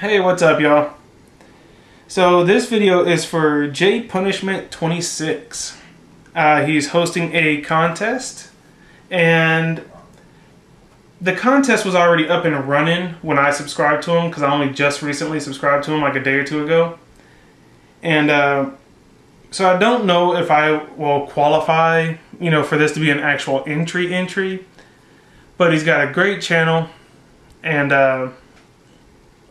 Hey, what's up, y'all? So this video is for jaypunishment26. He's hosting a contest, and the contest was already up and running when I subscribed to him, because I only just recently subscribed to him like a day or two ago. And so I don't know if I will qualify, for this to be an actual entry, but he's got a great channel, and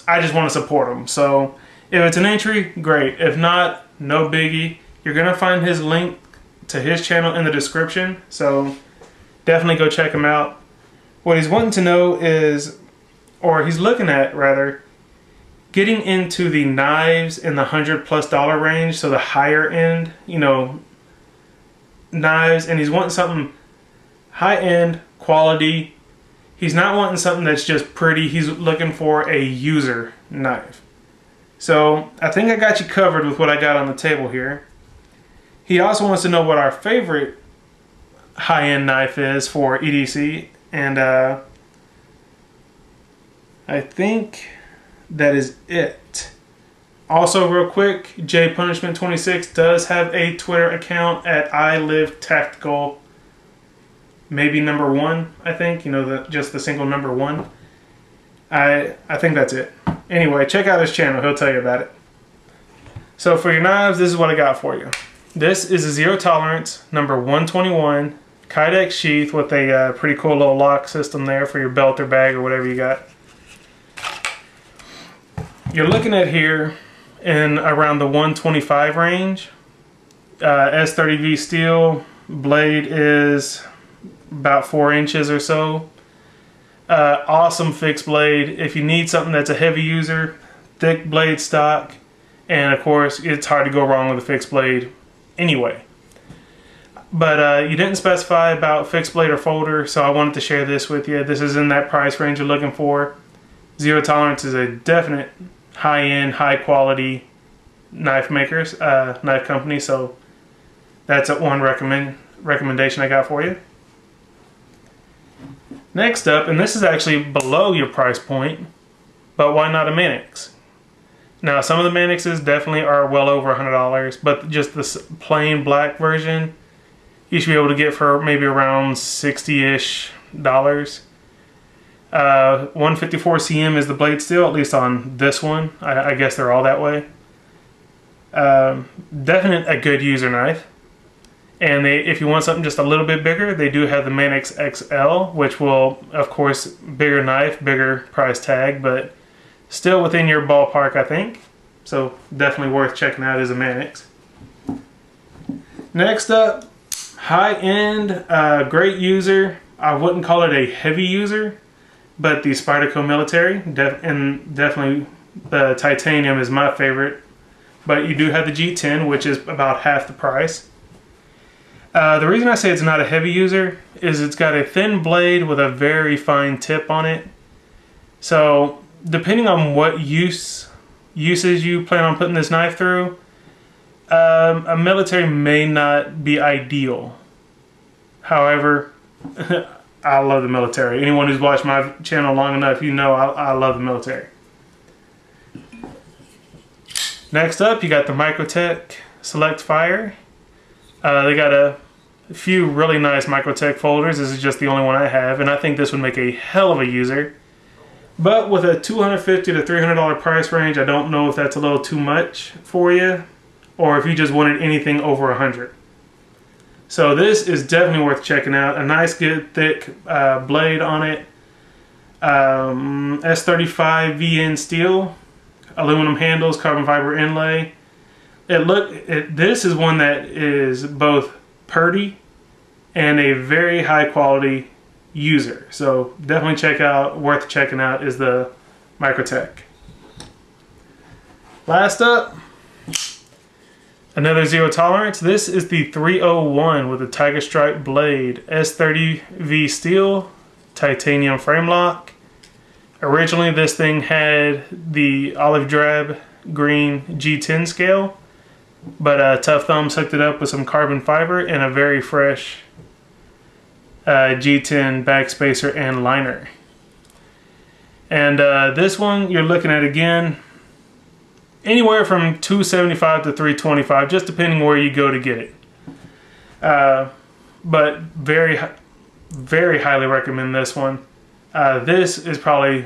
I just want to support him. So if it's an entry, great. If not, no biggie. You're going to find his link to his channel in the description. So definitely go check him out. What he's wanting to know is, or he's looking at rather, getting into the knives in the $100+ range. So the higher end, knives. And he's wanting something high end, quality. He's not wanting something that's just pretty. He's looking for a user knife. So I think I got you covered with what I got on the table here. He also wants to know what our favorite high-end knife is for EDC. And I think that is it. Also, real quick, jaypunishment26 does have a Twitter account at ilivetactical. Maybe #1, I think, just the single #1. I think that's it. Anyway, check out his channel, he'll tell you about it. So for your knives, this is what I got for you. This is a 0 tolerance, number 121, Kydex sheath with a pretty cool little lock system there for your belt or bag or whatever you got. You're looking at here in around the 125 range. S30V steel, blade is about 4 inches or so. Awesome fixed blade. If you need something that's a heavy user, thick blade stock, and of course it's hard to go wrong with a fixed blade anyway. But you didn't specify about fixed blade or folder, so I wanted to share this with you. This is in that price range you're looking for. 0 tolerance is a definite high-end, high-quality knife makers, knife company, so that's one recommendation I got for you. Next up, and this is actually below your price point, but why not a Manix? Now, some of the Manixes definitely are well over $100, but just this plain black version, you should be able to get for maybe around $60-ish. 154 cm is the blade steel, at least on this one. I guess they're all that way. Definitely a good user knife. And if you want something just a little bit bigger, they do have the Manix XL, which will, of course, bigger knife, bigger price tag, but still within your ballpark, I think. So definitely worth checking out as a Manix. Next up, high-end, great user. I wouldn't call it a heavy user, but the Spyderco Military, and definitely the titanium is my favorite. But you do have the G10, which is about half the price. The reason I say it's not a heavy user is it's got a thin blade with a very fine tip on it. So depending on what uses you plan on putting this knife through, a military may not be ideal. However, I love the military. Anyone who's watched my channel long enough, I love the military. Next up, you got the Microtech Select Fire. They got a few really nice Microtech folders. This is just the only one I have, and I think this would make a hell of a user. But with a $250 to $300 price range, I don't know if that's a little too much for you, or if you just wanted anything over $100. So this is definitely worth checking out. A nice, good, thick blade on it. S35 VN steel, aluminum handles, carbon fiber inlay. This is one that is both purdy and a very high quality user. So definitely worth checking out is the Microtech. Last up, another 0 tolerance. This is the 301 with a tiger stripe blade, S30V steel, titanium frame lock. Originally this thing had the olive drab green G10 scale, but Tough Thumbs hooked it up with some carbon fiber and a very fresh G10 backspacer and liner. And this one you're looking at, again, anywhere from $275 to $325, just depending where you go to get it. But very highly recommend this one. This is probably,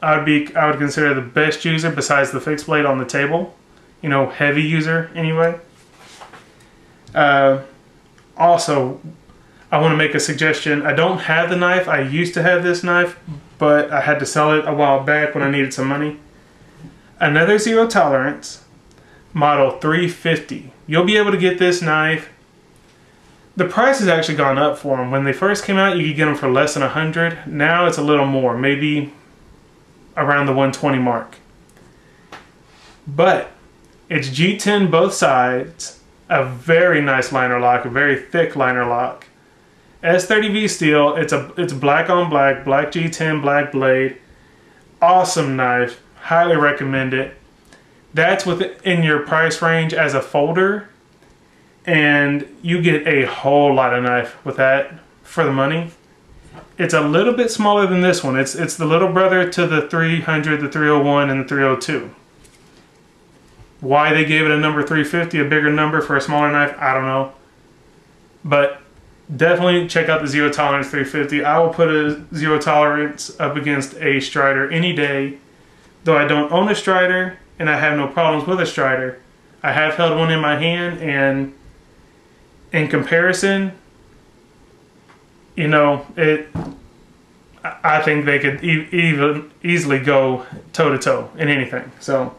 I would consider the best user besides the fixed blade on the table. You know, heavy user anyway. Also, I want to make a suggestion. I don't have the knife. I used to have this knife, but I had to sell it a while back when I needed some money. Another zero tolerance, model 350. You'll be able to get this knife. The price has actually gone up for them. When they first came out, you could get them for less than $100. Now it's a little more, maybe around the 120 mark. But it's G10 both sides, a very nice liner lock, a very thick liner lock. S30V steel. It's black on black, black G10, black blade. Awesome knife. Highly recommend it. That's within your price range as a folder, and you get a whole lot of knife with that for the money. It's a little bit smaller than this one. It's the little brother to the 300, the 301, and the 302. Why they gave it a number 350, a bigger number for a smaller knife, I don't know. But definitely check out the Zero Tolerance 350. I will put a Zero Tolerance up against a Strider any day. Though I don't own a Strider, and I have no problems with a Strider, I have held one in my hand, and in comparison, you know, I think they could easily go toe-to-toe in anything. So,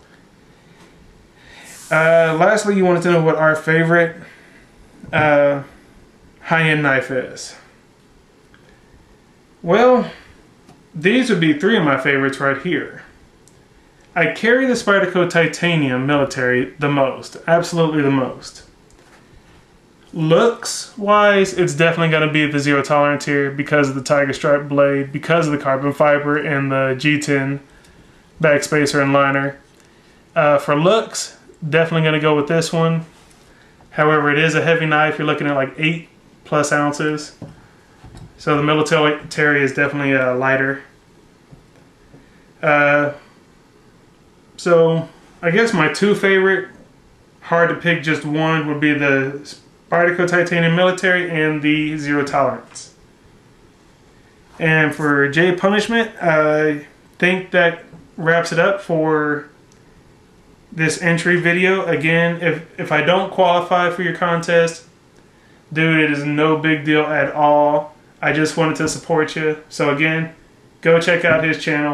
lastly, you wanted to know what our favorite high-end knife is. Well, these would be three of my favorites right here. I carry the Spyderco Titanium Military the most, absolutely the most. Looks wise, it's definitely going to be the Zero Tolerance here because of the Tiger Stripe blade, because of the carbon fiber and the G10 backspacer and liner. For looks, definitely going to go with this one. However, it is a heavy knife. You're looking at like 8+ ounces. So the military is definitely lighter. So I guess my two favorite, hard to pick just one, would be the Spyderco Titanium Military and the Zero Tolerance. And for J Punishment, I think that wraps it up for this entry video. Again, if I don't qualify for your contest, dude, it is no big deal at all. I just wanted to support you. So again, go check out his channel.